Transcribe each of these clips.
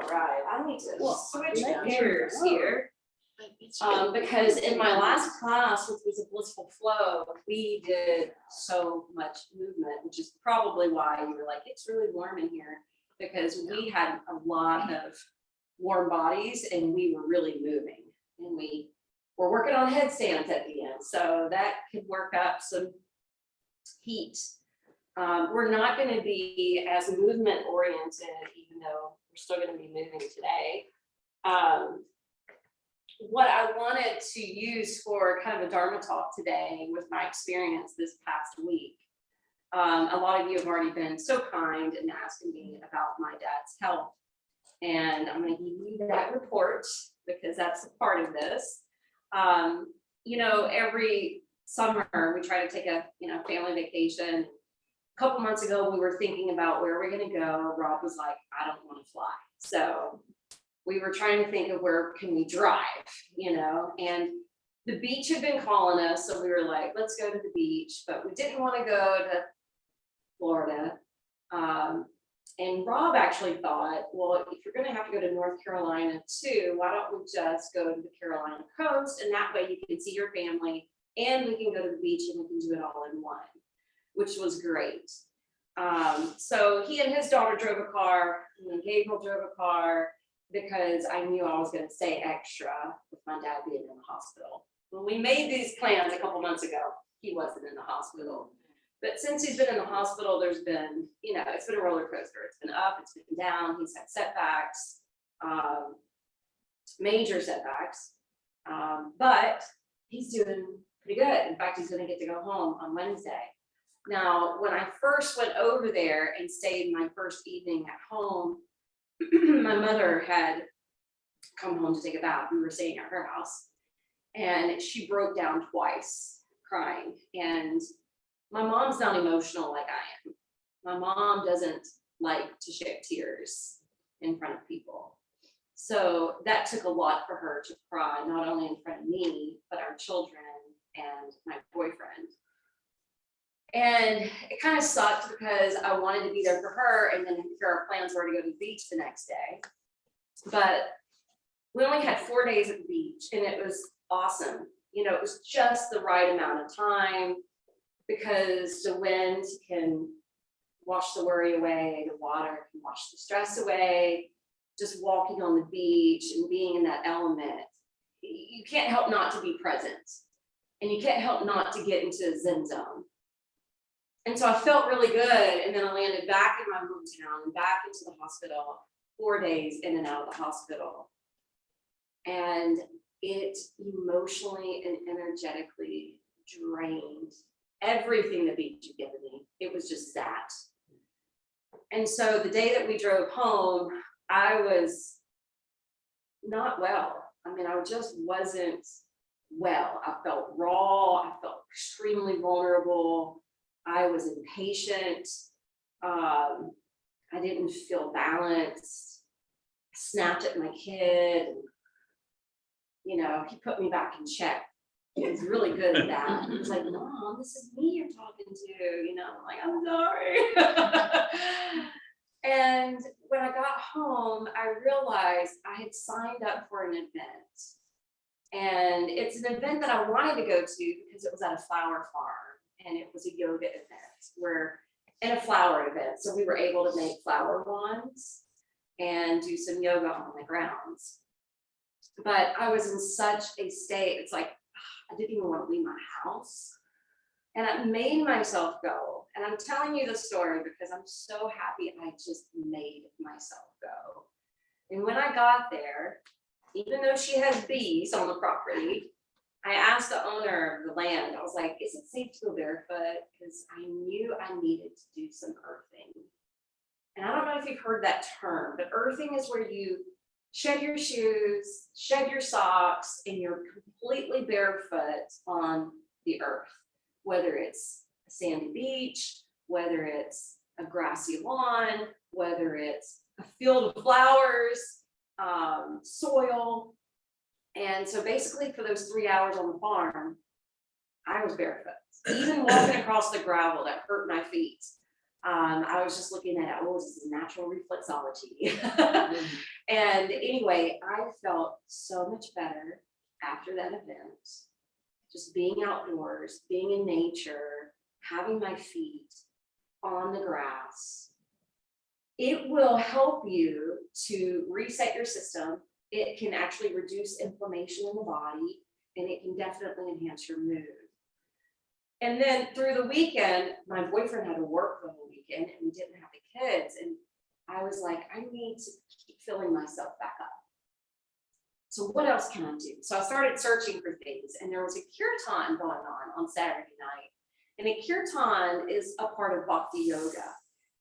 right, I need to switch let gears me here. Because in my last class, which was a blissful flow, we did so much movement, which is probably why you were like, it's really warm in here, because we had a lot of warm bodies and we were really moving, and we were working on headstands at the end, so that could work up some heat. We're not going to be as movement oriented, even though we're still going to be moving today. What I wanted to use for kind of a Dharma talk today with my experience this past week. A lot of you have already been so kind in asking me about my dad's health. And I'm going to give you that report because that's a part of this. You know, every summer we try to take a family vacation. A couple months ago, we were thinking about where we're going to go. Rob was like, I don't want to fly. So we were trying to think of where can we drive, and the beach had been calling us. So we were like, let's go to the beach, but we didn't want to go to Florida. And Rob actually thought, well, if you're going to have to go to North Carolina too, why don't we just go to the Carolina coast? And that way you can see your family and we can go to the beach and we can do it all in one, which was great. So he and his daughter drove a car, and then Gabriel drove a car, because I knew I was going to stay extra with my dad being in the hospital. When we made these plans a couple months ago, he wasn't in the hospital. But since he's been in the hospital, there's been, it's been a roller coaster. It's been up, it's been down. He's had setbacks, major setbacks, but he's doing pretty good. In fact, he's going to get to go home on Wednesday. Now, when I first went over there and stayed my first evening at home, my mother had come home to take a bath. We were staying at her house, and she broke down twice crying. And my mom's not emotional like I am. My mom doesn't like to shed tears in front of people. So that took a lot for her to cry, not only in front of me, but our children and my boyfriend. And it kind of sucked because I wanted to be there for her, and then here our plans were to go to the beach the next day. But we only had 4 days at the beach, and it was awesome. It was just the right amount of time, because the wind can wash the worry away, the water can wash the stress away. Just walking on the beach and being in that element, you can't help not to be present, and you can't help not to get into a Zen zone. And so I felt really good. And then I landed back in my hometown and back into the hospital, 4 days in and out of the hospital. And it emotionally and energetically drained everything the beach had given me. It was just that. And so the day that we drove home, I was not well. I mean, I just wasn't well. I felt raw. I felt extremely vulnerable. I was impatient. I didn't feel balanced. I snapped at my kid. He put me back in check. He was really good at that. He was like, Mom, this is me you're talking to. I'm like, I'm sorry. And when I got home, I realized I had signed up for an event. And it's an event that I wanted to go to because it was at a flower farm. And it was a yoga event, a flower event. So we were able to make flower wands and do some yoga on the grounds. But I was in such a state, it's like, I didn't even want to leave my house. And I made myself go. And I'm telling you the story because I'm so happy I just made myself go. And when I got there, even though she has bees on the property, I asked the owner of the land, I was like, is it safe to go barefoot? Because I knew I needed to do some earthing. And I don't know if you've heard that term, but earthing is where you shed your shoes, shed your socks, and you're completely barefoot on the earth, whether it's a sandy beach, whether it's a grassy lawn, whether it's a field of flowers, soil. And so basically for those 3 hours on the farm, I was barefoot. Even walking across the gravel that hurt my feet, I was just looking at, oh, this is natural reflexology. And anyway, I felt so much better after that event. Just being outdoors, being in nature, having my feet on the grass. It will help you to reset your system. It can actually reduce inflammation in the body, and it can definitely enhance your mood. And then through the weekend, my boyfriend had to work the whole weekend and we didn't have the kids. And I was like, I need to keep filling myself back up. So what else can I do? So I started searching for things, and there was a kirtan going on Saturday night. And a kirtan is a part of bhakti yoga.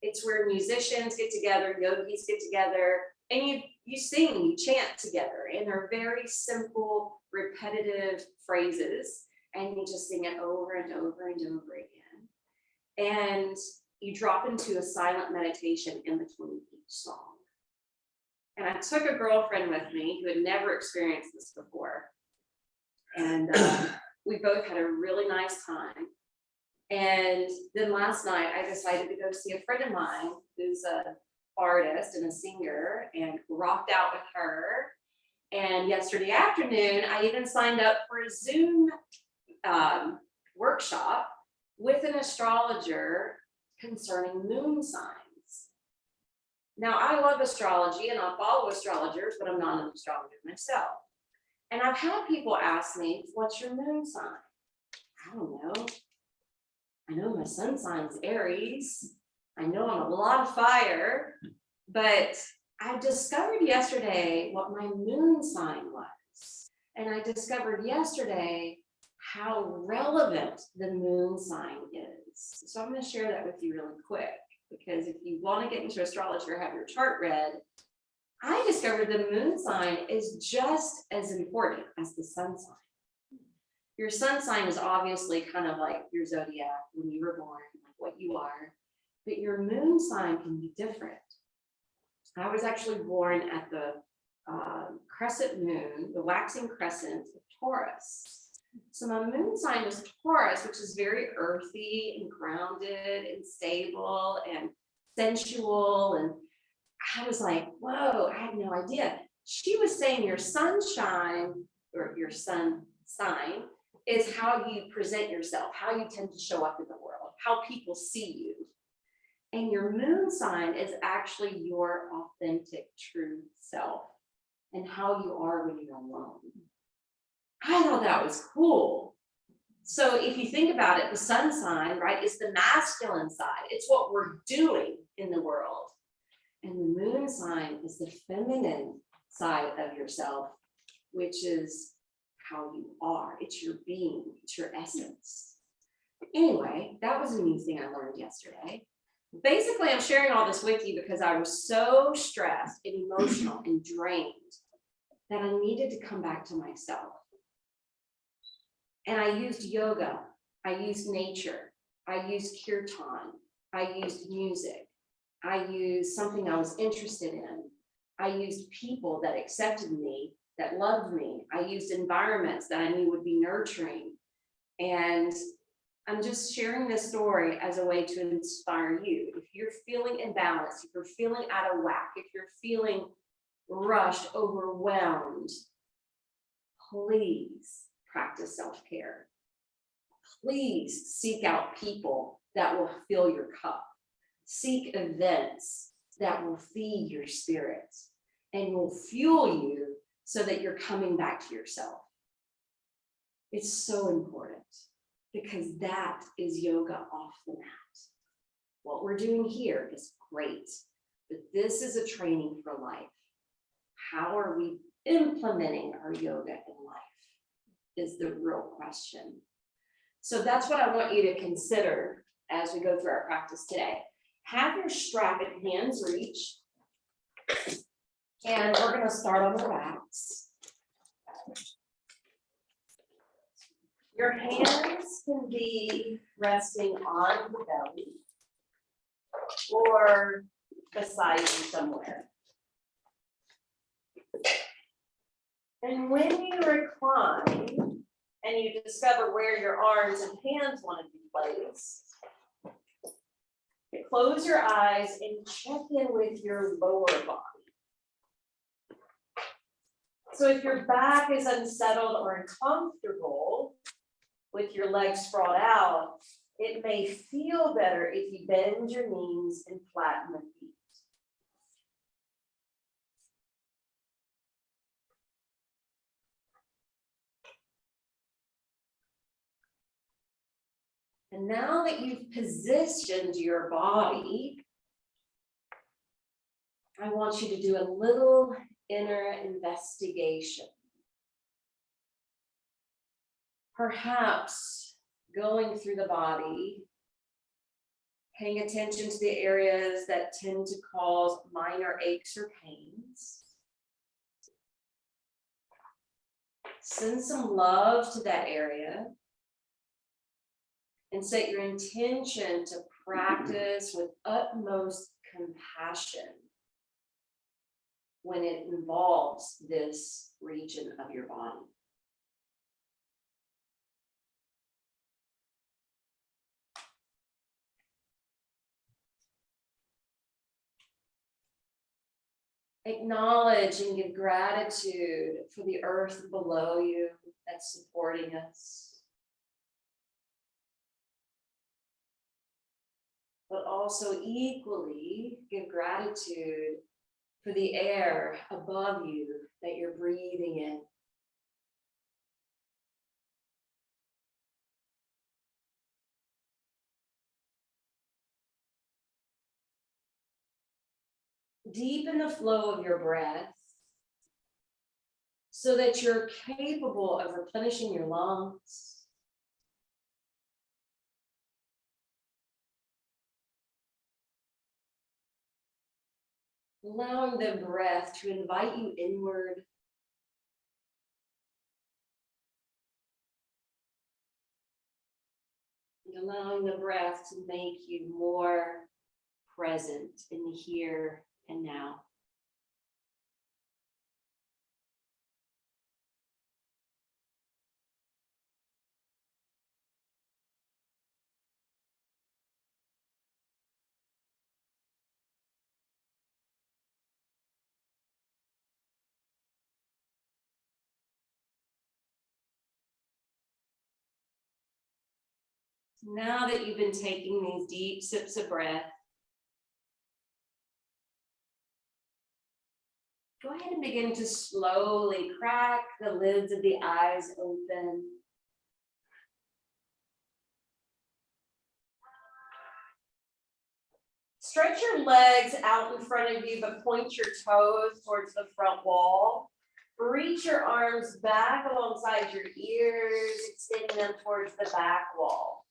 It's where musicians get together, yogis get together, and you sing, you chant together. And they're very simple, repetitive phrases. And you just sing it over and over and over again. And you drop into a silent meditation in between each song. And I took a girlfriend with me who had never experienced this before. And we both had a really nice time. And then last night, I decided to go see a friend of mine who's an artist and a singer, and rocked out with her. And yesterday afternoon, I even signed up for a Zoom workshop with an astrologer concerning moon signs. Now, I love astrology and I follow astrologers, but I'm not an astrologer myself. And I've had people ask me, what's your moon sign? I don't know. I know my sun sign's Aries. I know I'm a lot of fire, but I discovered yesterday what my moon sign was. And I discovered yesterday how relevant the moon sign is. So I'm going to share that with you really quick, because if you want to get into astrology or have your chart read, I discovered the moon sign is just as important as the sun sign. Your sun sign is obviously kind of like your zodiac when you were born, like what you are, but your moon sign can be different. I was actually born at the crescent moon, the waxing crescent of Taurus. So my moon sign was Taurus, which is very earthy and grounded and stable and sensual. And I was like, whoa, I had no idea. She was saying your sunshine, or your sun sign, is how you present yourself, how you tend to show up in the world, how people see you. And your moon sign is actually your authentic, true self and how you are when you're alone. I thought that was cool. So if you think about it, the sun sign, right, is the masculine side. It's what we're doing in the world. And the moon sign is the feminine side of yourself, which is how you are. It's your being, it's your essence. Anyway, that was a new thing I learned yesterday. Basically, I'm sharing all this with you because I was so stressed and emotional and drained that I needed to come back to myself. And I used yoga, I used nature, I used kirtan, I used music, I used something I was interested in, I used people that accepted me, that loved me, I used environments that I knew would be nurturing. And I'm just sharing this story as a way to inspire you. If you're feeling imbalanced, if you're feeling out of whack, if you're feeling rushed, overwhelmed, please practice self-care. Please seek out people that will fill your cup. Seek events that will feed your spirit and will fuel you so that you're coming back to yourself. It's so important because that is yoga off the mat. What we're doing here is great, but this is a training for life. How are we implementing our yoga in life is the real question. So that's what I want you to consider as we go through our practice today. Have your strap at hands reach, and we're going to start on the backs. Your hands can be resting on the belly or beside you somewhere. And when you recline and you discover where your arms and hands want to be placed, Close your eyes and check in with your lower body. So if your back is unsettled or uncomfortable with your legs sprawled out, it may feel better if you bend your knees and flatten the feet. And now that you've positioned your body, I want you to do a little inner investigation. Perhaps going through the body, paying attention to the areas that tend to cause minor aches or pains. Send some love to that area and set your intention to practice with utmost compassion when it involves this region of your body. Acknowledge and give gratitude for the earth below you that's supporting us. But also equally give gratitude for the air above you that you're breathing in. Deepen the flow of your breath so that you're capable of replenishing your lungs. Allowing the breath to invite you inward. And allowing the breath to make you more present in the here and now. Now that you've been taking these deep sips of breath, go ahead and begin to slowly crack the lids of the eyes open. Stretch your legs out in front of you, but point your toes towards the front wall. Reach your arms back alongside your ears, extending them towards the back wall,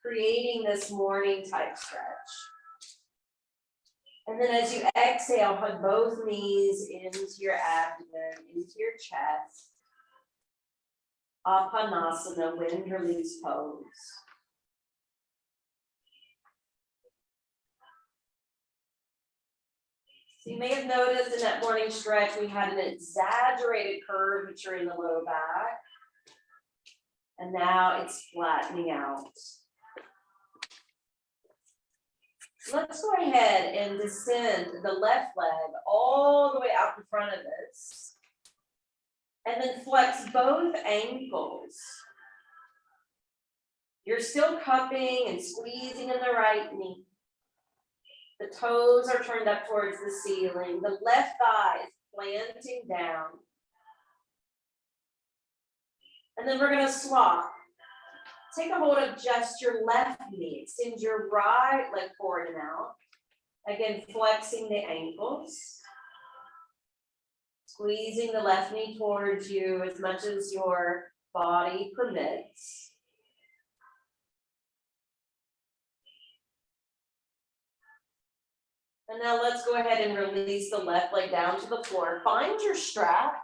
creating this morning type stretch. And then as you exhale, hug both knees into your abdomen, into your chest. Apanasana, wind release pose. So you may have noticed in that morning stretch, we had an exaggerated curvature in the low back. And now it's flattening out. Let's go ahead and descend the left leg all the way out in front of us. And then flex both ankles. You're still cupping and squeezing in the right knee. The toes are turned up towards the ceiling. The left thigh is planting down. And then we're going to swap. Take a hold of just your left knee. Extend your right leg forward and out. Again, flexing the ankles. Squeezing the left knee towards you as much as your body permits. And now let's go ahead and release the left leg down to the floor. Find your strap.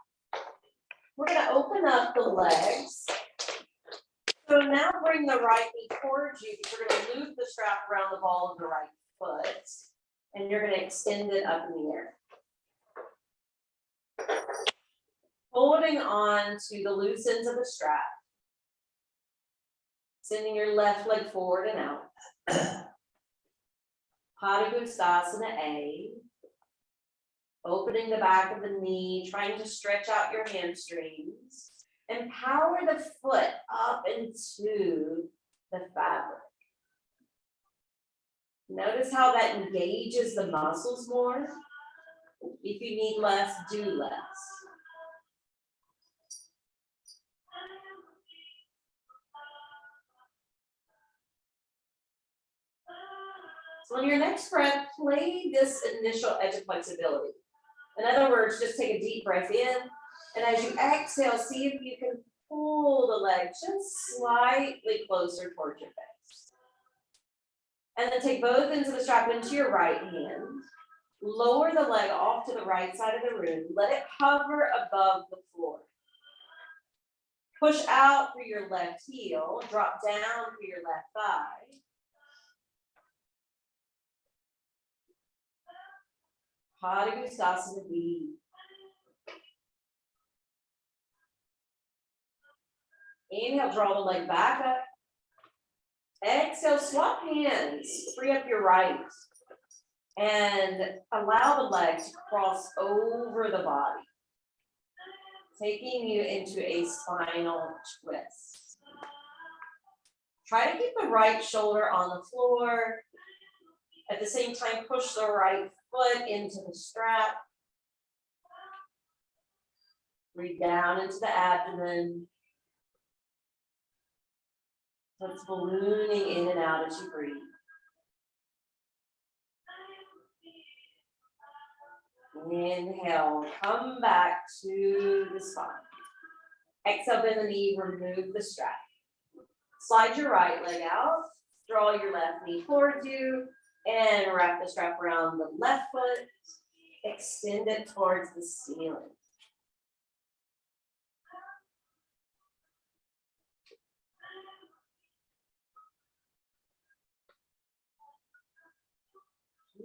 We're going to open up the legs. So now bring the right knee towards you. You're going to loop the strap around the ball of the right foot. And you're going to extend it up in the air. Holding on to the loose ends of the strap. Sending your left leg forward and out. Padangusthasana A. Opening the back of the knee, trying to stretch out your hamstrings. And power the foot up into the fabric. Notice how that engages the muscles more. If you need less, do less. So on your next breath, play this initial edge of flexibility. In other words, just take a deep breath in, and as you exhale, see if you can pull the leg just slightly closer towards your face. And then take both ends of the strap into your right hand. Lower the leg off to the right side of the room. Let it hover above the floor. Push out through your left heel. Drop down through your left thigh. Padangusthasana B. Inhale, draw the leg back up. Exhale, swap hands. Free up your right. And allow the leg to cross over the body, taking you into a spinal twist. Try to keep the right shoulder on the floor. At the same time, push the right foot into the strap. Breathe down into the abdomen. So it's ballooning in and out as you breathe. Inhale, come back to the spine. Exhale, bend the knee, remove the strap. Slide your right leg out, draw your left knee towards you, and wrap the strap around the left foot. Extend it towards the ceiling.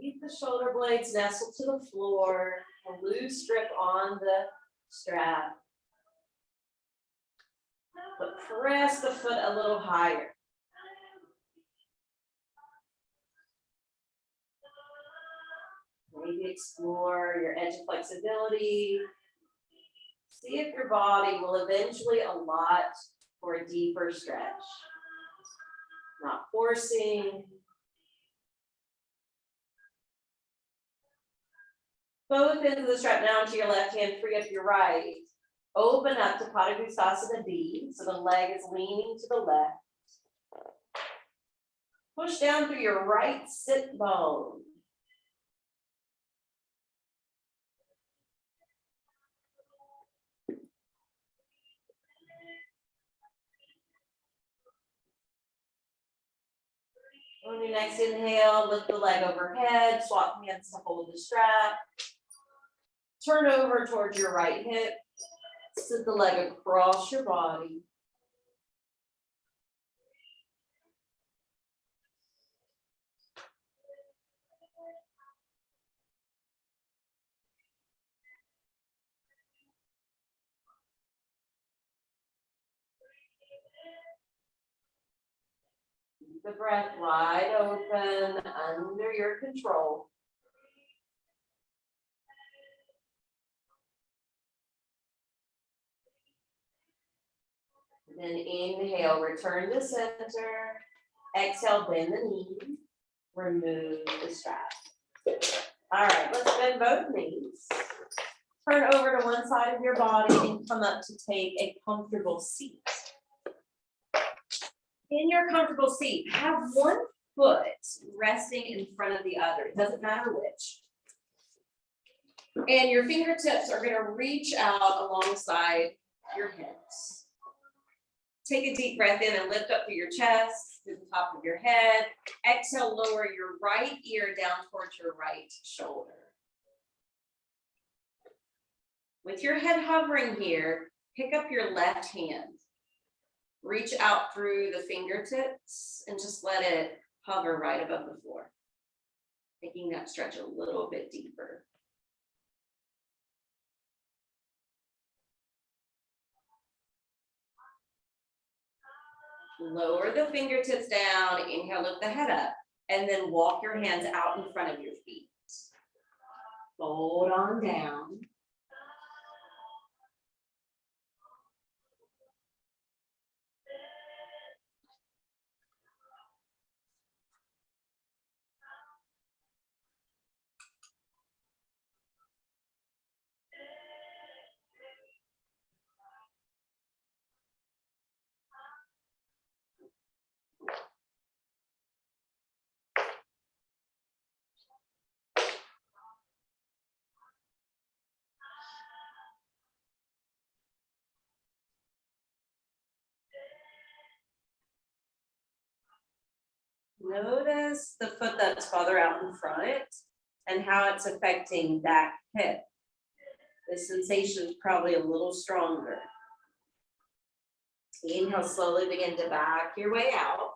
Keep the shoulder blades nestled to the floor, a loose grip on the strap. But press the foot a little higher. Maybe explore your edge of flexibility. See if your body will eventually allot for a deeper stretch. Not forcing. Both ends of the strap down to your left hand, free up your right. Open up to Padangusthasana B, so the leg is leaning to the left. Push down through your right sit bone. On your next inhale, lift the leg overhead, swap hands to hold the strap. Turn over towards your right hip. Sit the leg across your body. Keep the breath wide open, under your control. Then inhale, return to center. Exhale, bend the knee. Remove the strap. All right, let's bend both knees. Turn over to one side of your body and come up to take a comfortable seat. In your comfortable seat, have one foot resting in front of the other. It doesn't matter which. And your fingertips are going to reach out alongside your hips. Take a deep breath in and lift up through your chest, to the top of your head. Exhale, lower your right ear down towards your right shoulder. With your head hovering here, pick up your left hand. Reach out through the fingertips and just let it hover right above the floor. Making that stretch a little bit deeper. Lower the fingertips down. Inhale, lift the head up. And then walk your hands out in front of your feet. Fold on down. Notice the foot that's farther out in front and how it's affecting that hip. The sensation is probably a little stronger. Inhale, slowly begin to back your way out.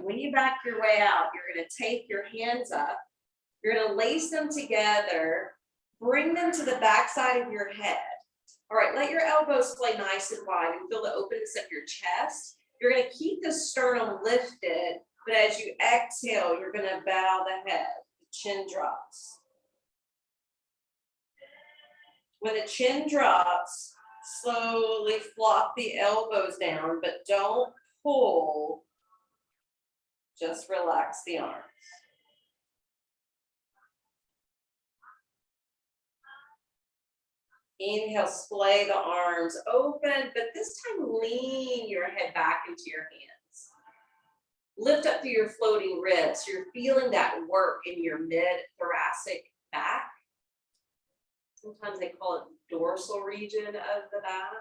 When you back your way out, you're going to take your hands up. You're going to lace them together, bring them to the back side of your head. All right, let your elbows splay nice and wide and feel the openness of your chest. You're going to keep the sternum lifted, but as you exhale, you're going to bow the head. The chin drops. When the chin drops, slowly flop the elbows down, but don't pull. Just relax the arms. Inhale, splay the arms open, but this time lean your head back into your hands. Lift up through your floating ribs. You're feeling that work in your mid-thoracic back. Sometimes they call it the dorsal region of the back.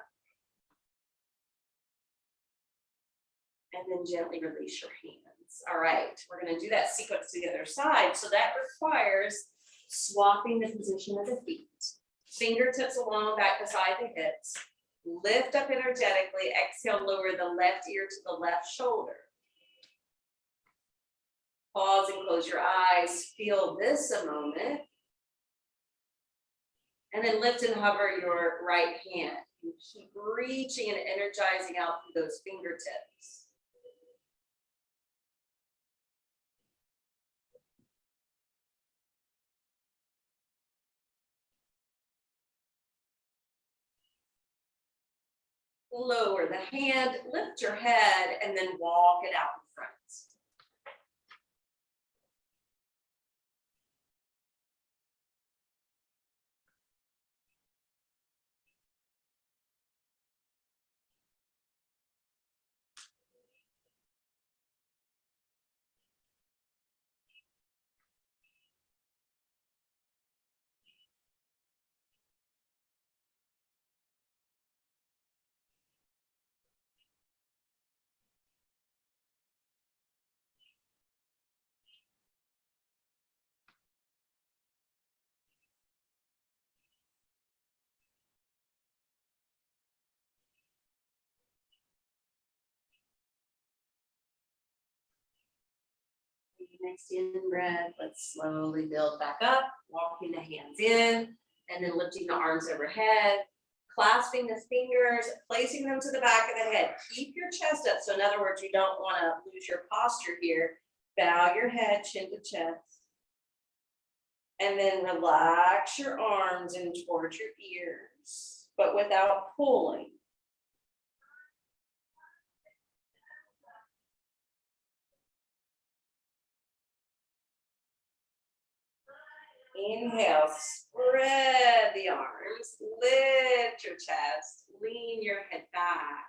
And then gently release your hands. All right, we're going to do that sequence to the other side. So that requires swapping the position of the feet. Fingertips along back beside the hips. Lift up energetically. Exhale, lower the left ear to the left shoulder. Pause and close your eyes. Feel this a moment. And then lift and hover your right hand. And keep reaching and energizing out through those fingertips. Lower the hand, lift your head, and then walk it out in front. Next in breath, let's slowly build back up, walking the hands in, and then lifting the arms overhead, clasping the fingers, placing them to the back of the head. Keep your chest up. So in other words, you don't want to lose your posture here. Bow your head, chin to chest. And then relax your arms in towards your ears, but without pulling. Inhale, spread the arms, lift your chest, lean your head back.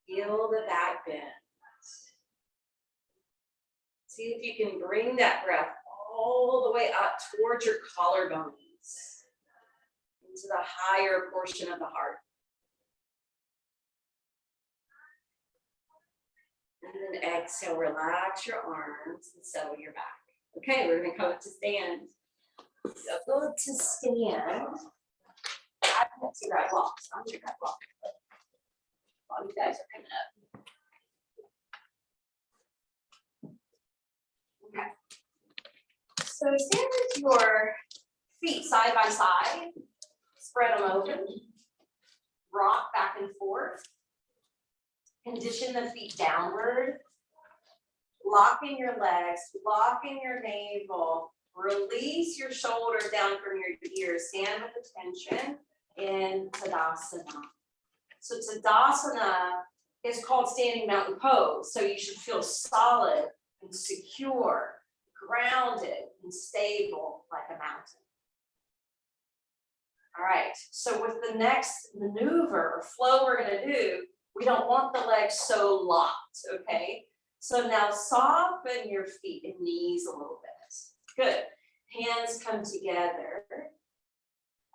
Feel the back bend. See if you can bring that breath all the way up towards your collarbones, into the higher portion of the heart. And then exhale, relax your arms and settle your back. Okay, we're going to come up to stand. So go to stand. I can't see right blocks. I'm going to right block. While you guys are coming up. Okay. So stand with your feet side by side. Spread them open. Rock back and forth. Condition the feet downward. locking your legs, locking your navel, release your shoulders down from your ears, stand with attention in Tadasana. So Tadasana is called standing mountain pose. So you should feel solid and secure, grounded and stable like a mountain. All right, so with the next maneuver or flow we're gonna do, we don't want the legs so locked, okay? So now soften your feet and knees a little bit. Good, hands come together.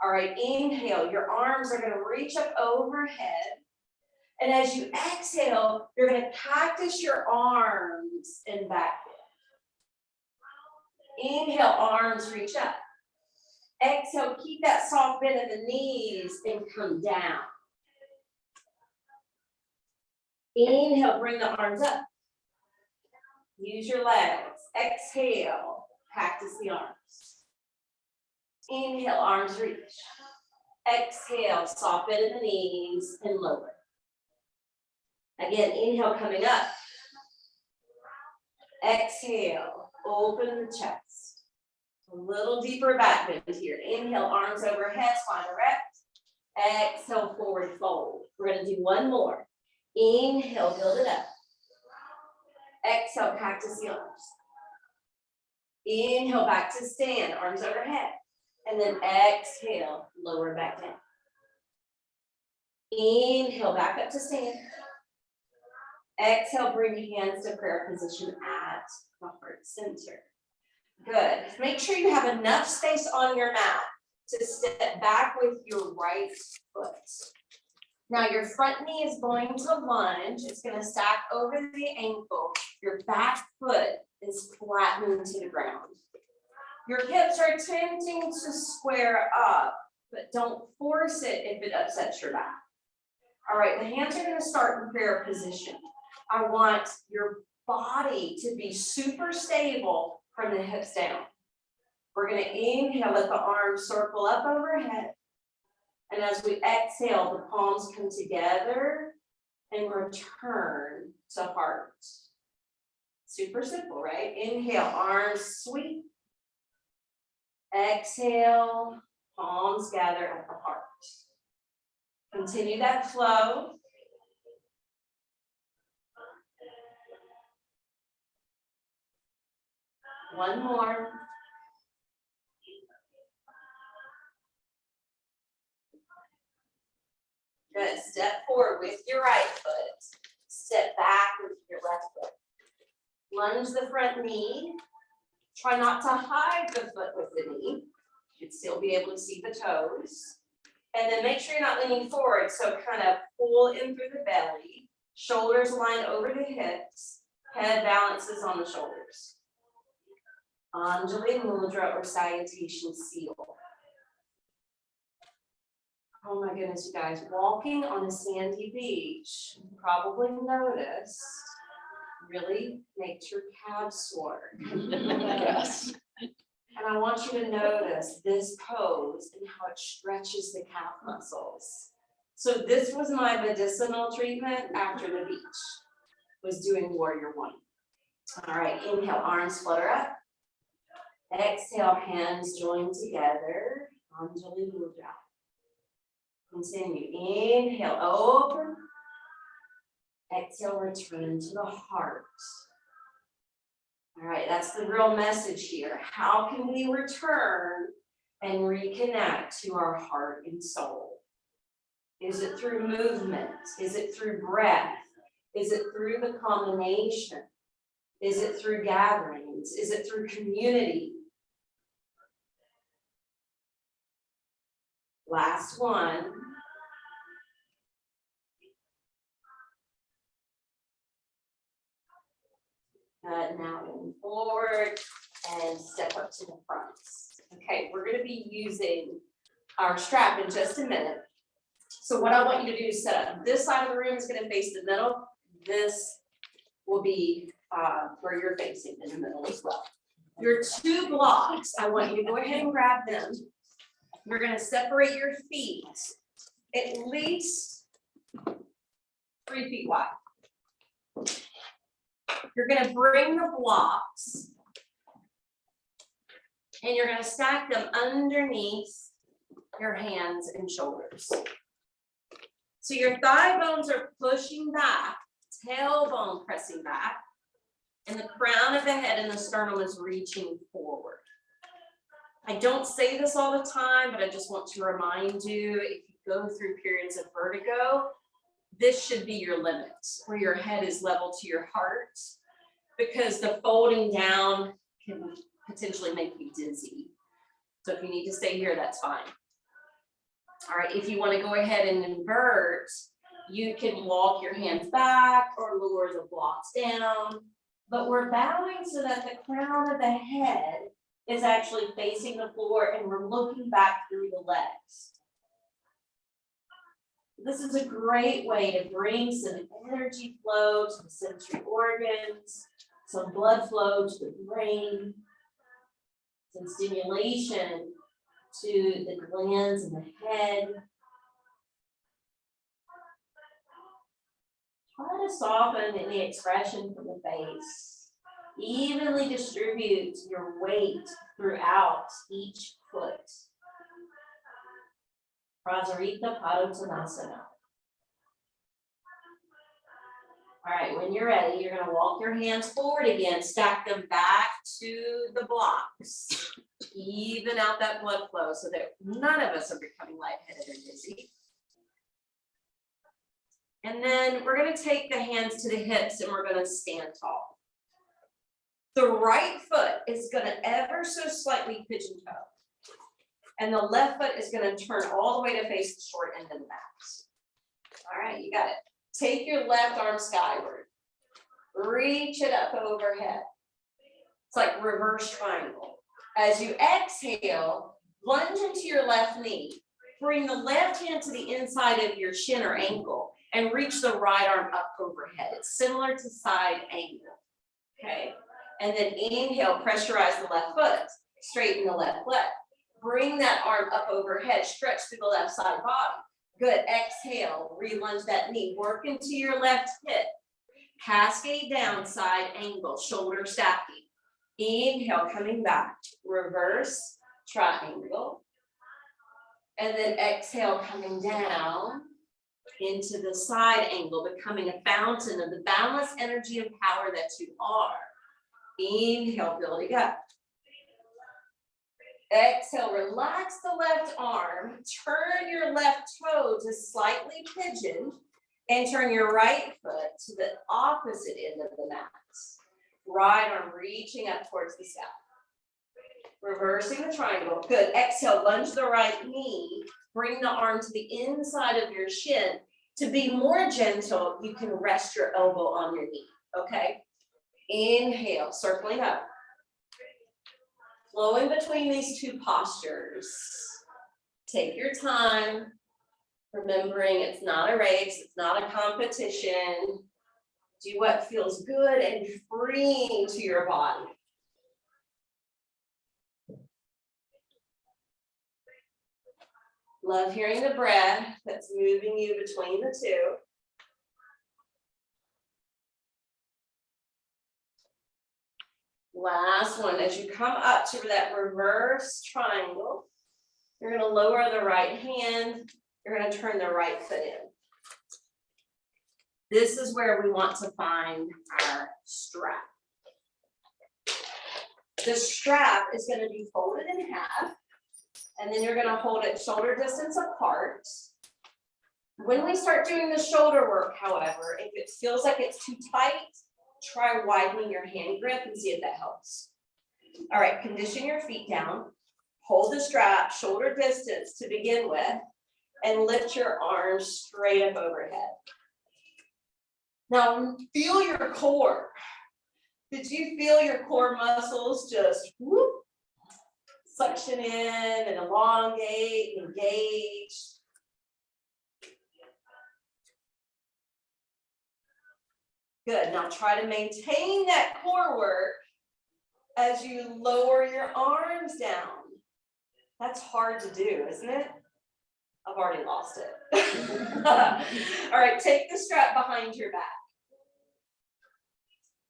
All right, inhale, your arms are gonna reach up overhead. And as you exhale, you're gonna cactus your arms and back. Inhale, arms reach up. Exhale, keep that soft bend in the knees and come down. Inhale, bring the arms up. Use your legs. Exhale, cactus the arms. Inhale, arms reach. Exhale, soft bend in the knees and lower. Again, inhale, coming up. Exhale, open the chest. A little deeper back bend here. Inhale, arms overhead, spine erect. Exhale, forward fold. We're going to do one more. Inhale, build it up. Exhale, cactus the arms. Inhale, back to stand, arms overhead. And then exhale, lower back down. Inhale, back up to stand. Exhale, bring hands to prayer position at the heart center. Good. Make sure you have enough space on your mat to step back with your right foot. Now your front knee is going to lunge. It's going to stack over the ankle. Your back foot is flattened to the ground. Your hips are attempting to square up, but don't force it if it upsets your back. All right, the hands are going to start in prayer position. I want your body to be super stable from the hips down. We're going to inhale, let the arms circle up overhead. And as we exhale, the palms come together and return to heart. Super simple, right? Inhale, arms sweep. Exhale, palms gather at the heart. Continue that flow. One more. Good. Step forward with your right foot. Step back with your left foot. Lunge the front knee. Try not to hide the foot with the knee. You'd still be able to see the toes. And then make sure you're not leaning forward. So kind of pull in through the belly. Shoulders line over the hips. Head balances on the shoulders. Anjali Mudra or Salutation Seal. Oh my goodness, you guys, walking on a sandy beach, you probably noticed, really makes your calves sore. Yes. And I want you to notice this pose and how it stretches the calf muscles. So this was my medicinal treatment after the beach, was doing Warrior One. All right, inhale, arms flutter up. Exhale, hands join together. Anjali Mudra. Continue. Inhale, open. Exhale, return to the heart. All right, that's the real message here. How can we return and reconnect to our heart and soul? Is it through movement? Is it through breath? Is it through the combination? Is it through gatherings? Is it through community? Last one. Now move forward and step up to the front. Okay, we're going to be using our strap in just a minute. So what I want you to do is set up. This side of the room is going to face the middle. This will be where you're facing in the middle as well. Your two blocks, I want you to go ahead and grab them. You're going to separate your feet at least 3 feet wide. You're gonna bring the blocks and you're gonna stack them underneath your hands and shoulders. So your thigh bones are pushing back, tailbone pressing back, and the crown of the head and the sternum is reaching forward. I don't say this all the time, but I just want to remind you, if you go through periods of vertigo, this should be your limit, where your head is level to your heart, because the folding down can potentially make you dizzy. So if you need to stay here, that's fine. All right, if you want to go ahead and invert, you can walk your hands back or lower the blocks down, but we're bowing so that the crown of the head is actually facing the floor and we're looking back through the legs. This is a great way to bring some energy flow to the sensory organs, some blood flow to the brain, some stimulation to the glands in the head. Try to soften any expression from the face. Evenly distribute your weight throughout each foot. Prasarita Padottanasana. All right, when you're ready, you're going to walk your hands forward again, stack them back to the blocks. Even out that blood flow so that none of us are becoming lightheaded or dizzy. And then we're going to take the hands to the hips and we're going to stand tall. The right foot is going to ever so slightly pigeon toe. And the left foot is going to turn all the way to face the short end of the mat. All right, you got it. Take your left arm skyward. Reach it up overhead. It's like reverse triangle. As you exhale, lunge into your left knee. Bring the left hand to the inside of your shin or ankle and reach the right arm up overhead. It's similar to side angle. Okay. And then inhale, pressurize the left foot, straighten the left leg. Bring that arm up overhead, stretch through the left side body. Good, exhale, re-lunge that knee, work into your left hip. Cascade down, side angle, shoulder stacking. Inhale, coming back, reverse, triangle. And then exhale, coming down into the side angle, becoming a fountain of the boundless energy and power that you are. Inhale, building up. Exhale, relax the left arm, turn your left toe to slightly pigeon, and turn your right foot to the opposite end of the mat. Right arm reaching up towards the sky. Reversing the triangle. Good. Exhale, lunge the right knee, bring the arm to the inside of your shin. To be more gentle, you can rest your elbow on your knee, okay? Inhale, circling up. Flowing between these two postures. Take your time, remembering it's not a race, it's not a competition. Do what feels good and freeing to your body. Love hearing the breath that's moving you between the two. Last one, as you come up to that reverse triangle, you're going to lower the right hand, you're going to turn the right foot in. This is where we want to find our strap. The strap is going to be folded in half, and then you're going to hold it shoulder distance apart. When we start doing the shoulder work, however, if it feels like it's too tight, try widening your hand grip and see if that helps. All right, condition your feet down. Hold the strap shoulder distance to begin with, and lift your arms straight up overhead. Now feel your core. Did you feel your core muscles just whoop, suction in and elongate, engage? Good, now try to maintain that core work as you lower your arms down. That's hard to do, isn't it? I've already lost it. All right, take the strap behind your back.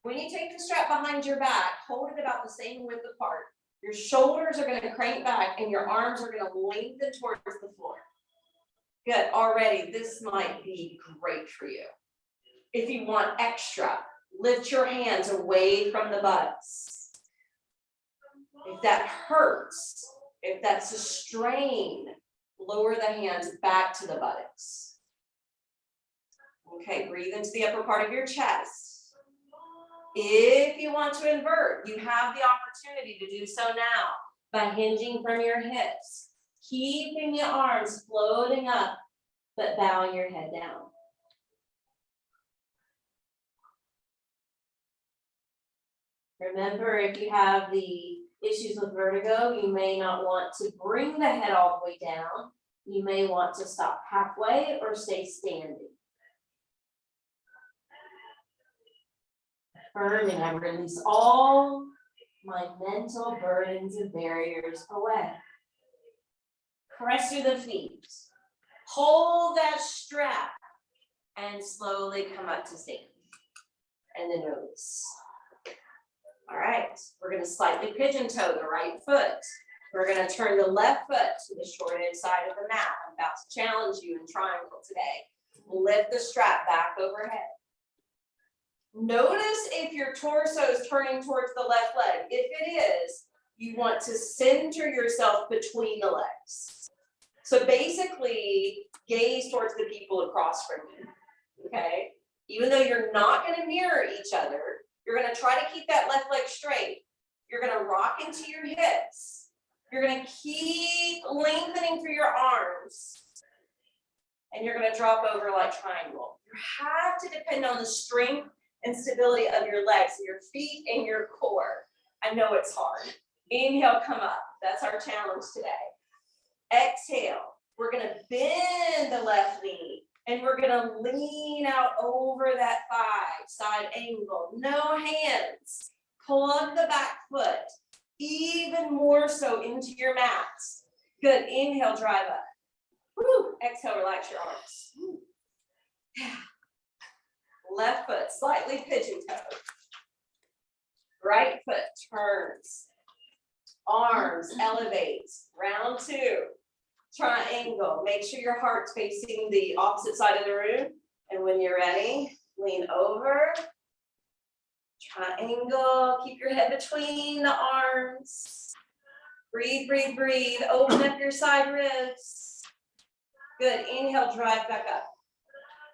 When you take the strap behind your back, hold it about the same width apart. Your shoulders are gonna crank back and your arms are gonna lengthen towards the floor. Good, already, this might be great for you. If you want extra, lift your hands away from the buttocks. If that hurts, if that's a strain, lower the hands back to the buttocks. Okay, breathe into the upper part of your chest. If you want to invert, you have the opportunity to do so now by hinging from your hips, keeping the arms floating up, but bowing your head down. Remember, if you have the issues with vertigo, you may not want to bring the head all the way down. You may want to stop halfway or stay standing. Affirming, I release all my mental burdens and barriers away. Press through the feet. Hold that strap and slowly come up to stand. And then release. All right, we're gonna slightly pigeon toe the right foot. We're gonna turn the left foot to the short edge side of the mat. I'm about to challenge you in triangle today. Lift the strap back overhead. Notice if your torso is turning towards the left leg. If it is, you want to center yourself between the legs. So basically, gaze towards the people across from you, okay? Even though you're not gonna mirror each other, you're gonna try to keep that left leg straight. You're gonna rock into your hips. You're gonna keep lengthening through your arms. And you're gonna drop over like triangle. You have to depend on the strength and stability of your legs, your feet and your core. I know it's hard. Inhale, come up. That's our challenge today. Exhale. We're gonna bend the left knee. And we're gonna lean out over that thigh, side angle, no hands. Plug the back foot, even more so into your mat. Good, inhale, drive up. Woo. Exhale, relax your arms. Woo. Left foot, slightly pigeon toe. Right foot turns. Arms elevate, round two. Triangle, make sure your heart's facing the opposite side of the room. And when you're ready, lean over. Triangle, keep your head between the arms. Breathe, breathe, breathe. Open up your side ribs. Good, inhale, drive back up.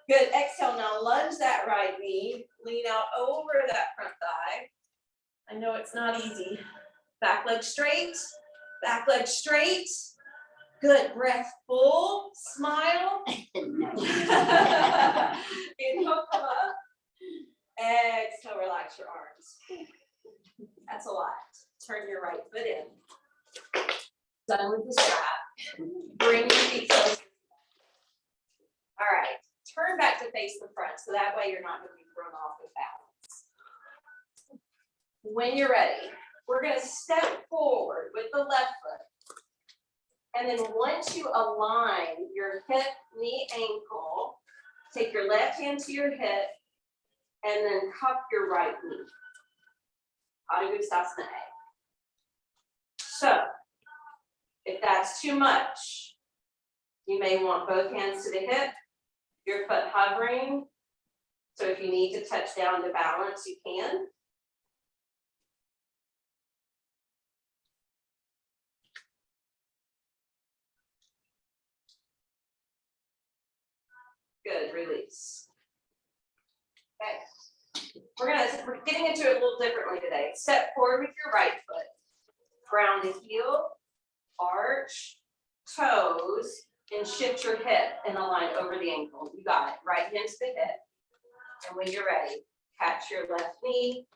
Good, exhale, now lunge that right knee. Lean out over that front thigh. I know it's not easy. Back leg straight, back leg straight. Good, breath full, smile. Inhale, come up. Exhale, relax your arms. That's a lot. Turn your right foot in. Done with the strap. Bring your feet close. All right, turn back to face the front, so that way you're not going to be thrown off of balance. When you're ready, we're going to step forward with the left foot. And then once you align your hip, knee, ankle, take your left hand to your hip and then cup your right knee. Adho Uttanasana A. So, if that's too much, you may want both hands to the hip, your foot hovering. So if you need to touch down to balance, you can. Good, release. Okay, we're getting into it a little differently today. Step forward with your right foot, ground the heel, arch, toes, and shift your hip and align over the ankle. You got it, right hand to the hip. And when you're ready, catch your left knee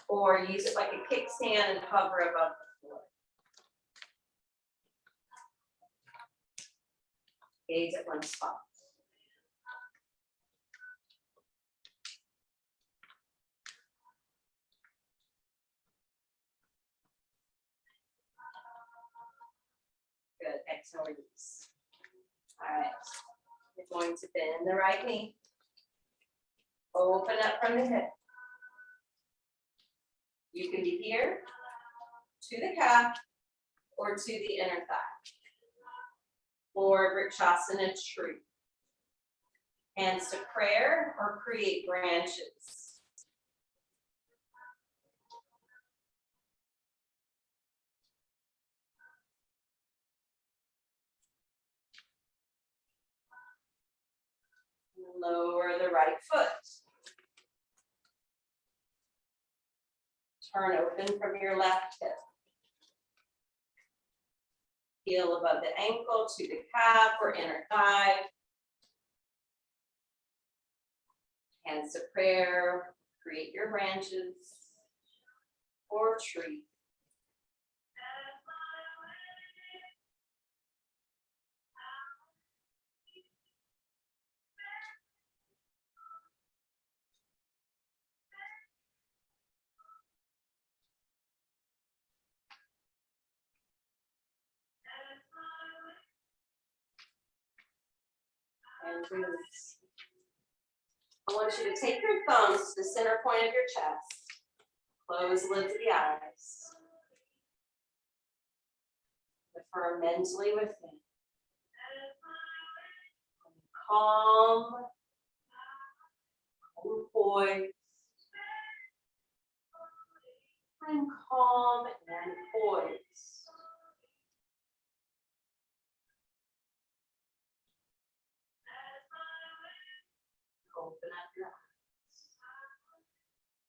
or use it like a kickstand and hover above the floor. Gaze at one spot. Good, exhale, release. All right, you're going to bend the right knee. Open up from the hip. You can be here, to the calf, or to the inner thigh. Or Vrikshasana tree. Hands to prayer or create branches. Lower the right foot. Turn open from your left hip. Heel above the ankle to the calf or inner thigh. Hands to prayer, create your branches or tree. And release. I want you to take your thumbs to the center point of your chest. Close the lids of the eyes. Affirm mentally within. Calm. Poised. I'm calm and poised. Open up your eyes.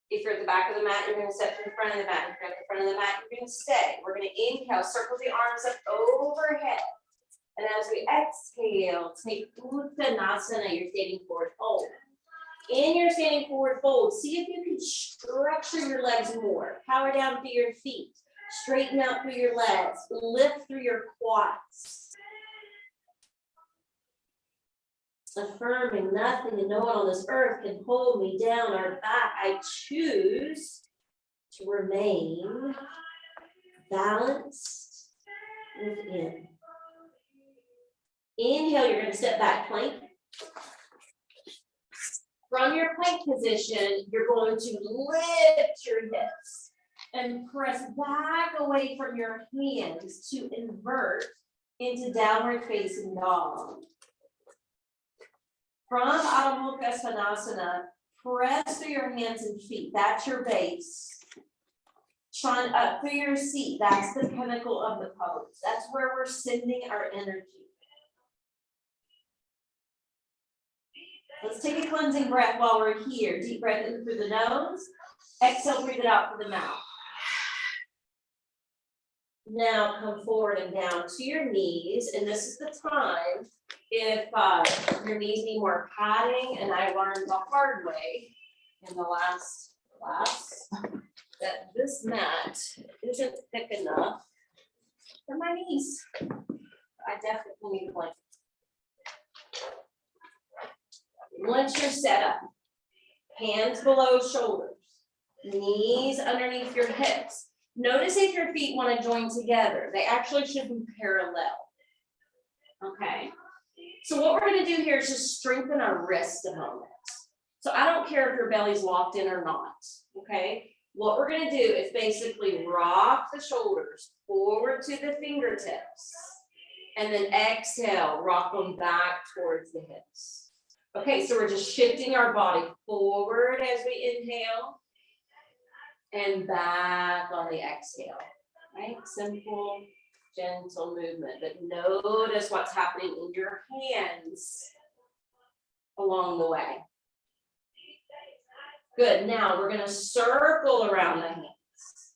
If you're at the back of the mat, you're going to step to the front of the mat. If you're at the front of the mat, you're going to stay. We're going to inhale, circle the arms up overhead. And as we exhale, take Uttanasana, your standing forward fold. In your standing forward fold, see if you can structure your legs more. Power down through your feet. Straighten out through your legs. Lift through your quads. Affirming nothing and no one on this earth can hold me down or back. I choose to remain balanced within. Inhale, you're going to step back plank. From your plank position, you're going to lift your hips and press back away from your hands to invert into downward facing dog. From Adho Mukha Svanasana, press through your hands and feet. That's your base. Shine up through your seat. That's the pinnacle of the pose. That's where we're sending our energy. Let's take a cleansing breath while we're here. Deep breath in through the nose. Exhale, breathe it out through the mouth. Now come forward and down to your knees. And this is the time, if your knees need more padding, and I learned the hard way in the last class, that this mat isn't thick enough for my knees. I definitely need a blanket. Once you're set up, hands below shoulders, knees underneath your hips. Notice if your feet want to join together. They actually should be parallel. Okay. So what we're going to do here is just strengthen our wrist a moment. So I don't care if your belly's locked in or not. Okay. What we're going to do is basically rock the shoulders forward to the fingertips. And then exhale, rock them back towards the hips. Okay, so we're just shifting our body forward as we inhale and back on the exhale, right? Simple, gentle movement, but notice what's happening in your hands along the way. Good, now we're gonna circle around the hands.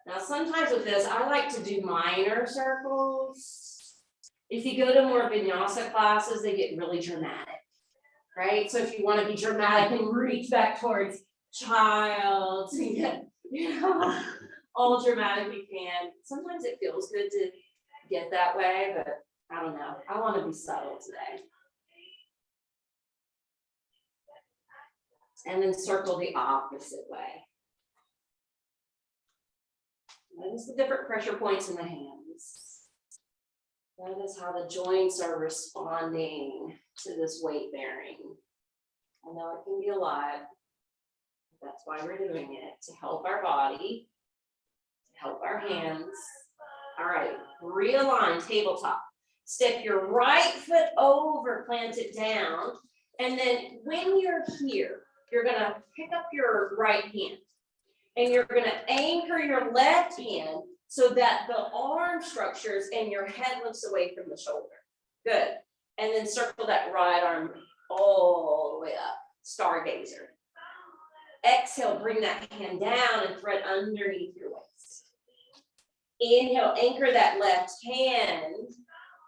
Now sometimes with this, I like to do minor circles. If you go to more vinyasa classes, they get really dramatic, right? So if you want to be dramatic and reach back towards child, and get, all dramatic you can. Sometimes it feels good to get that way, but I don't know. I want to be subtle today. And then circle the opposite way. Notice the different pressure points in the hands. Notice how the joints are responding to this weight bearing. I know it can be a lot. That's why we're doing it, to help our body, to help our hands. All right, realign tabletop. Step your right foot over, plant it down. And then when you're here, you're gonna pick up your right hand and you're gonna anchor your left hand so that the arm structures and your head lifts away from the shoulder. Good. And then circle that right arm all the way up, stargazer. Exhale, bring that hand down and thread underneath your waist. Inhale, anchor that left hand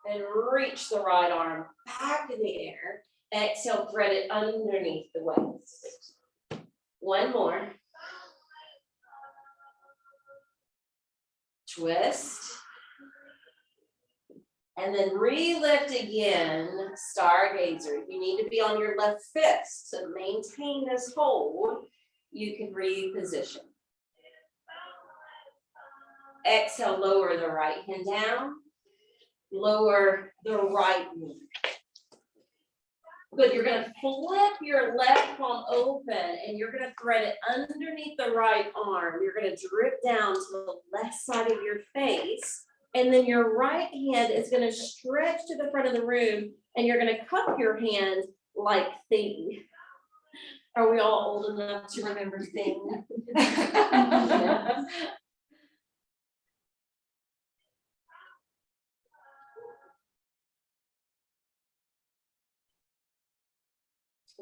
and reach the right arm back in the air. Exhale, thread it underneath the waist. One more. Twist. And then re-lift again, stargazer. You need to be on your left fist to maintain this hold. You can reposition. Exhale, lower the right hand down. Lower the right knee. Good, you're gonna flip your left palm open and you're gonna thread it underneath the right arm. You're gonna drip down to the left side of your face. And then your right hand is gonna stretch to the front of the room and you're gonna cup your hand like Thing. Are we all old enough to remember Thing?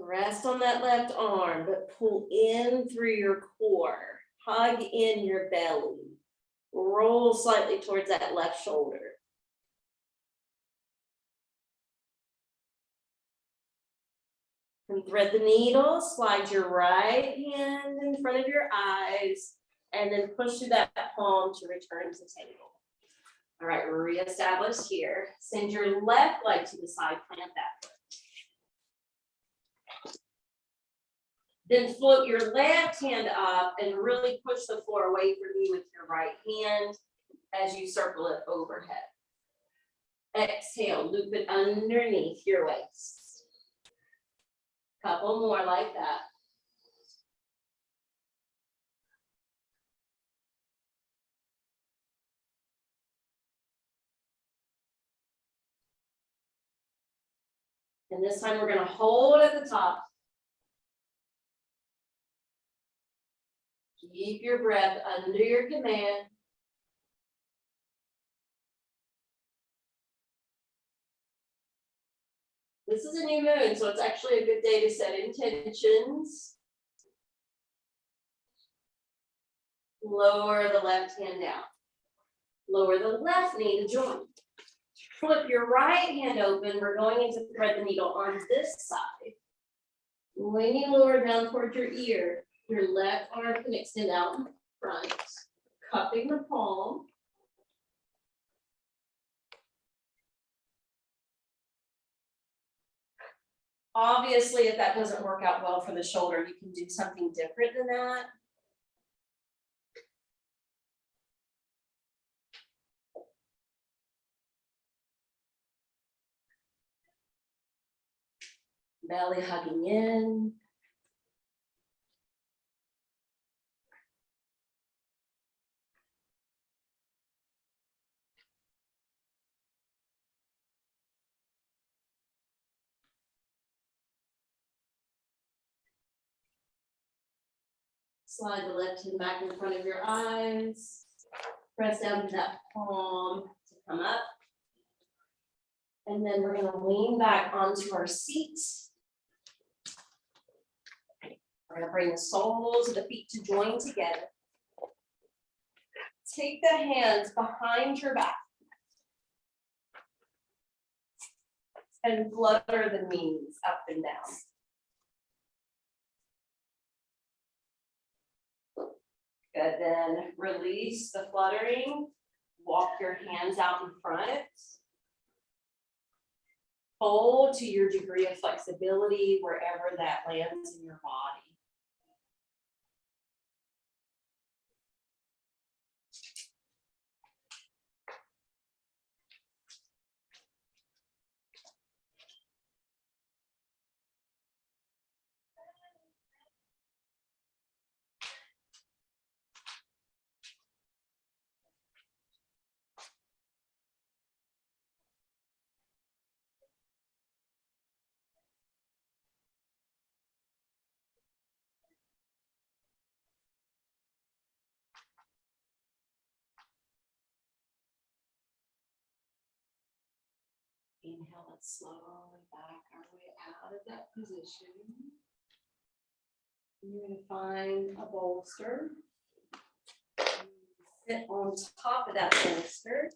Rest on that left arm, but pull in through your core. Hug in your belly. Roll slightly towards that left shoulder. And thread the needle, slide your right hand in front of your eyes, and then push through that palm to return to table. All right, we're reestablished here. Send your left leg to the side, plant that foot. Then float your left hand up and really push the floor away from you with your right hand as you circle it overhead. Exhale, loop it underneath your waist. Couple more like that. And this time we're going to hold at the top. Keep your breath under your command. This is a new moon, so it's actually a good day to set intentions. Lower the left hand down. Lower the left knee to join. Flip your right hand open. We're going to thread the needle on this side. When you lower down towards your ear, your left arm can extend out in front, cupping the palm. Obviously, if that doesn't work out well for the shoulder, you can do something different than that. Belly hugging in. Slide the left hand back in front of your eyes. Press down to that palm to come up. And then we're going to lean back onto our seat. We're going to bring the soles of the feet to join together. Take the hands behind your back. And flutter the knees up and down. Good, then release the fluttering. Walk your hands out in front. Hold to your degree of flexibility wherever that lands in your body. Inhale, let's slowly back our way out of that position. You're gonna find a bolster. Sit on top of that bolster.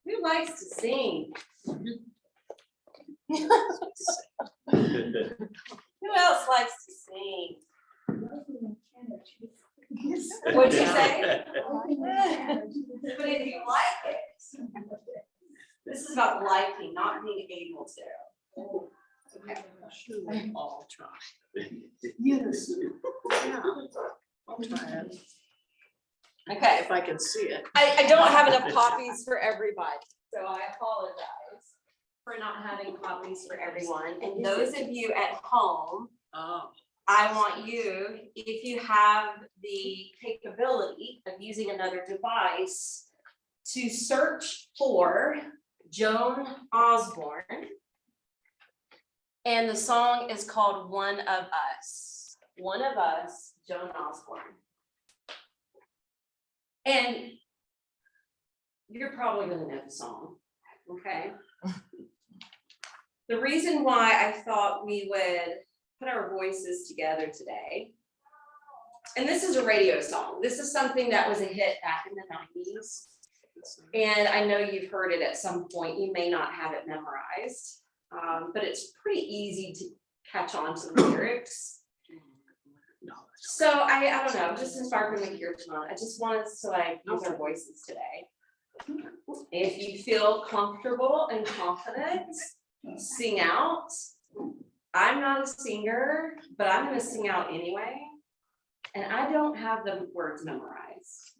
Who likes to sing? Who else likes to sing? What'd you say? But if you like it, this is about liking, not being able to. Okay. I'll try. Yes. Yeah, I'll try it. Okay. If I can see it. I don't have enough copies for everybody, so I apologize for not having copies for everyone. And those of you at home, Oh, I want you, if you have the capability of using another device, to search for Joan Osborne. And the song is called One of Us. One of Us, Joan Osborne. And you're probably gonna know the song, okay? The reason why I thought we would put our voices together today, and this is a radio song. This is something that was a hit back in the 90s. And I know you've heard it at some point. You may not have it memorized, but it's pretty easy to catch on to the lyrics. So I don't know, just inspired from the kirtan. I just wanted to like use our voices today. If you feel comfortable and confident, sing out. I'm not a singer, but I'm gonna sing out anyway. And I don't have the words memorized.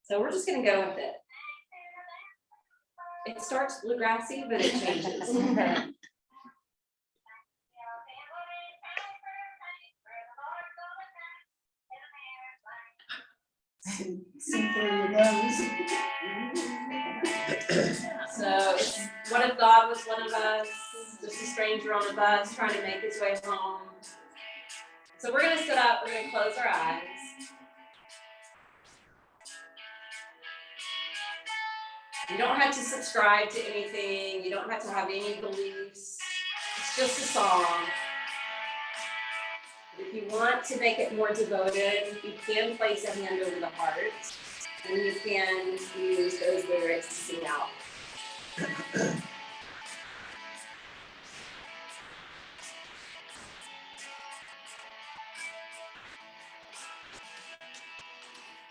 So we're just gonna go with it. It starts bluegrassy, but it changes. Sing for you guys. So it's, what if God was one of us, just a stranger on a bus trying to make his way home? So we're gonna sit up, we're gonna close our eyes. You don't have to subscribe to anything, you don't have to have any beliefs. It's just a song. If you want to make it more devoted, you can place a hand over the heart, and you can use those lyrics to sing out.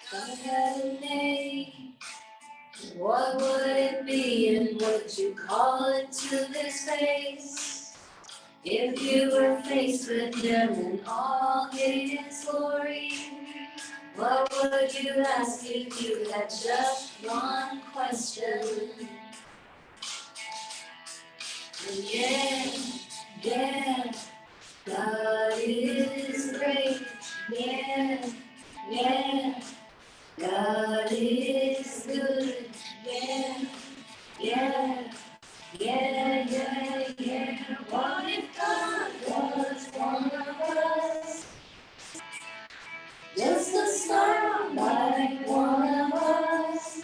If I had a name, what would it be, and would you call it to this face? If you were faced with him in all his glory, what would you ask if you had just one question? And yeah, God is great. Yeah, God is good. Yeah. What if God was one of us? Just a star like one of us.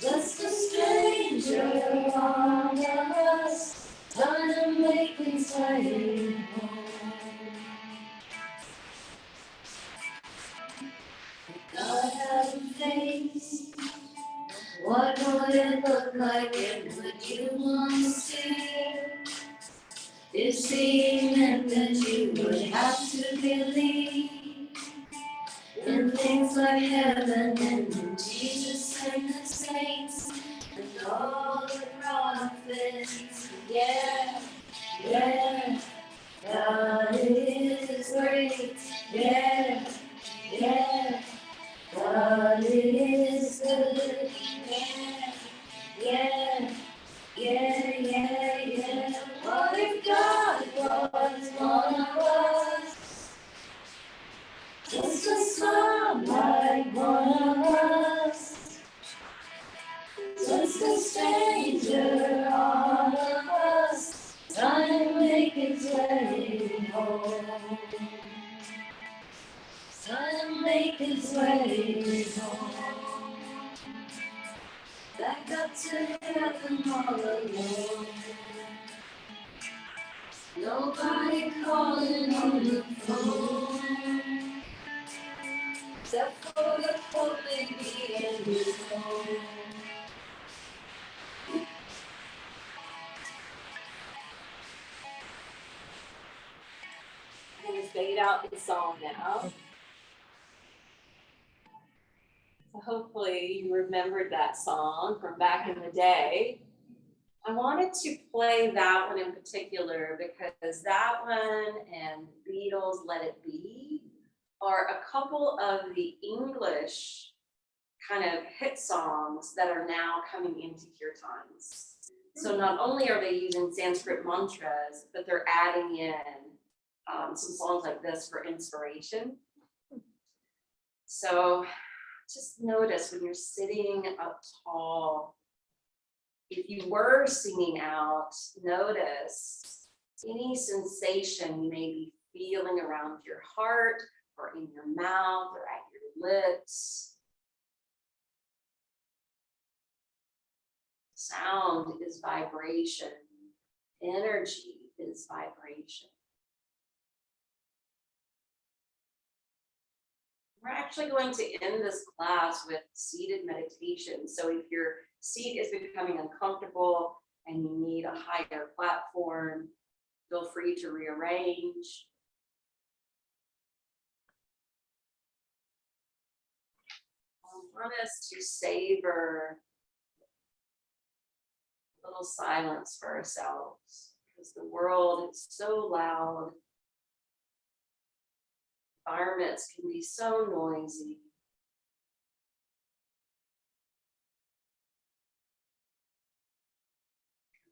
Just a stranger among us. Trying to make his way home. If God had a face, what would it look like, and would you want to see it? If seeing meant that you would have to believe in things like heaven and in Jesus and the saints and all the prophets. Yeah, God is great. Yeah, God is good. Yeah. What if God was one of us? Just a star like one of us. Just a stranger, all of us. Trying to make his way home. Trying to make his way home. Back up to heaven all alone. Nobody calling on the phone. Except for the poor baby and his home. I'm gonna fade out the song now. So hopefully you remembered that song from back in the day. I wanted to play that one in particular because that one and Beatles' Let It Be are a couple of the English kind of hit songs that are now coming into kirtans. So not only are they using Sanskrit mantras, but they're adding in some songs like this for inspiration. So just notice when you're sitting up tall, if you were singing out, notice any sensation you may be feeling around your heart or in your mouth or at your lips. Sound is vibration. Energy is vibration. We're actually going to end this class with seated meditation. So if your seat is becoming uncomfortable and you need a higher platform, feel free to rearrange. I want us to savor a little silence for ourselves because the world is so loud. Environments can be so noisy.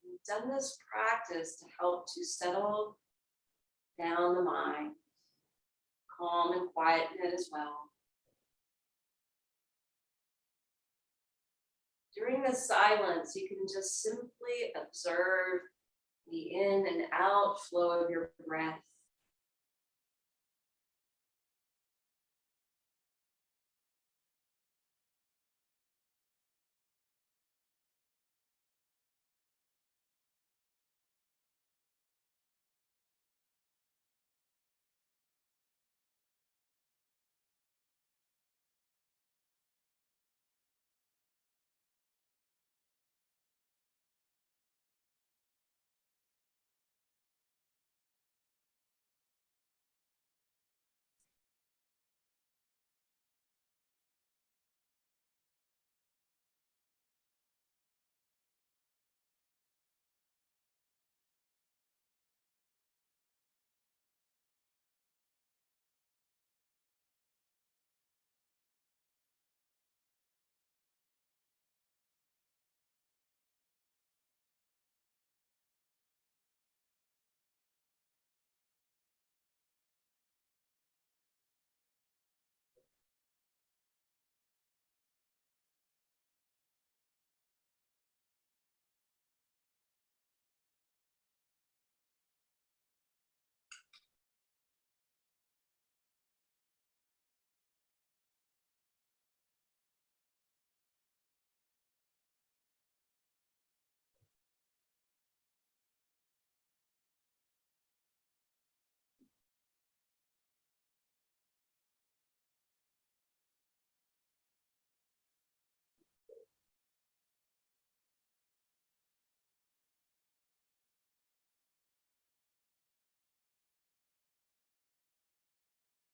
We've done this practice to help to settle down the mind, calm and quieten it as well. During the silence, you can just simply observe the in and out flow of your breath.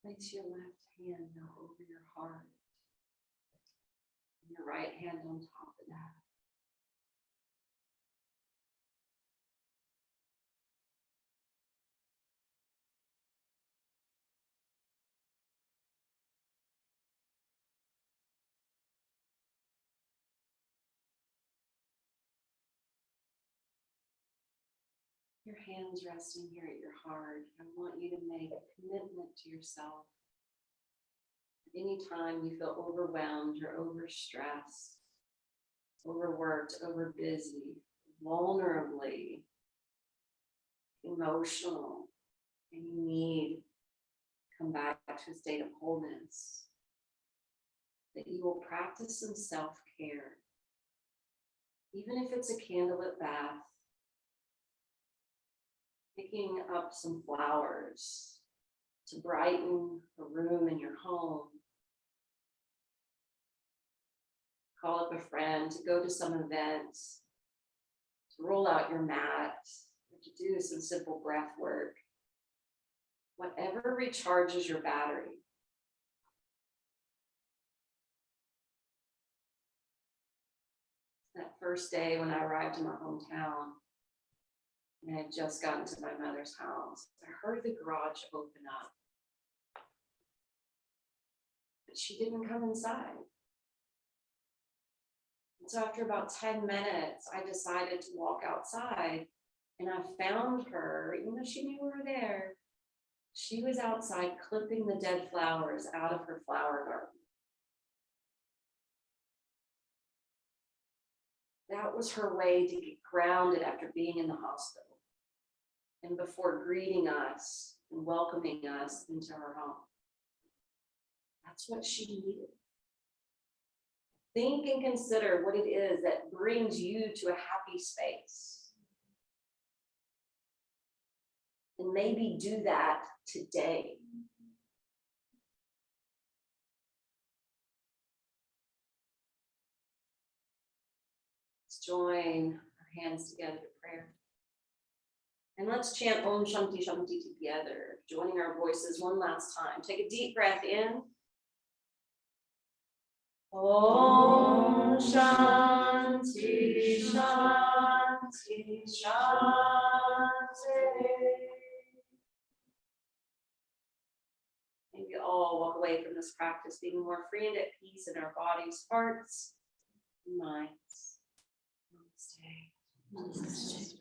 Place your left hand now over your heart, and your right hand on top of that. Your hands resting here at your heart. I want you to make a commitment to yourself. Anytime you feel overwhelmed or overstressed, overworked, overbusy, vulnerably emotional, and you need to come back to a state of wholeness, that you will practice some self-care. Even if it's a candlelit bath, picking up some flowers to brighten a room in your home. Call up a friend to go to some event, to roll out your mat, or to do some simple breath work. Whatever recharges your battery. That first day when I arrived in my hometown, and I had just gotten to my mother's house, I heard the garage open up. But she didn't come inside. And so after about 10 minutes, I decided to walk outside, and I found her, even though she knew we were there. She was outside clipping the dead flowers out of her flower garden. That was her way to get grounded after being in the hospital and before greeting us and welcoming us into her home. That's what she needed. Think and consider what it is that brings you to a happy space. And maybe do that today. Let's join our hands together to prayer. And let's chant Om Shanti Shanti together, joining our voices one last time. Take a deep breath in. Om Shanti Shanti Shanti. May we all walk away from this practice being more free and at peace in our bodies, hearts, and minds. Namaste. Namaste.